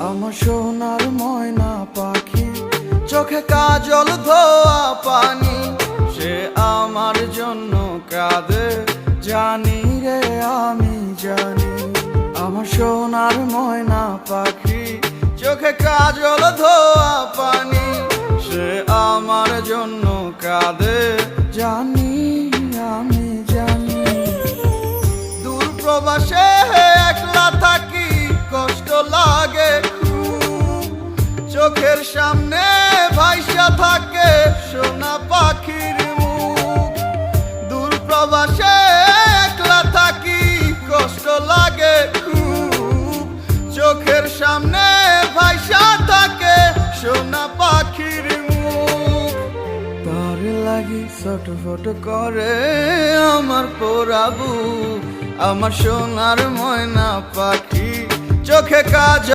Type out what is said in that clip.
আমার সোনার ময়না পাখি, চোখে কাজল ধোয়া পানি, সে আমার জন্য কাঁদে জানি রে আমি জানি। আমার সোনার ময়না পাখি, চোখে কাজল ধোয়া পানি, সে আমার জন্য কাঁদে জানি আমি জানি। দূর প্রবাসে একলা থাকি, কষ্ট লাগে খুব, চোখের সামনে ভাইসা থাকে সোনা পাখির মুখ। দূর প্রবাসে একলা থাকি, কষ্ট লাগে খুব, চোখের সামনে ভাইসা থাকে সোনা পাখির মুখ। তার লাগি ছটফট করে আমার পোড়াবু, আমার সোনার ময়না পাখি, চোখে কাজ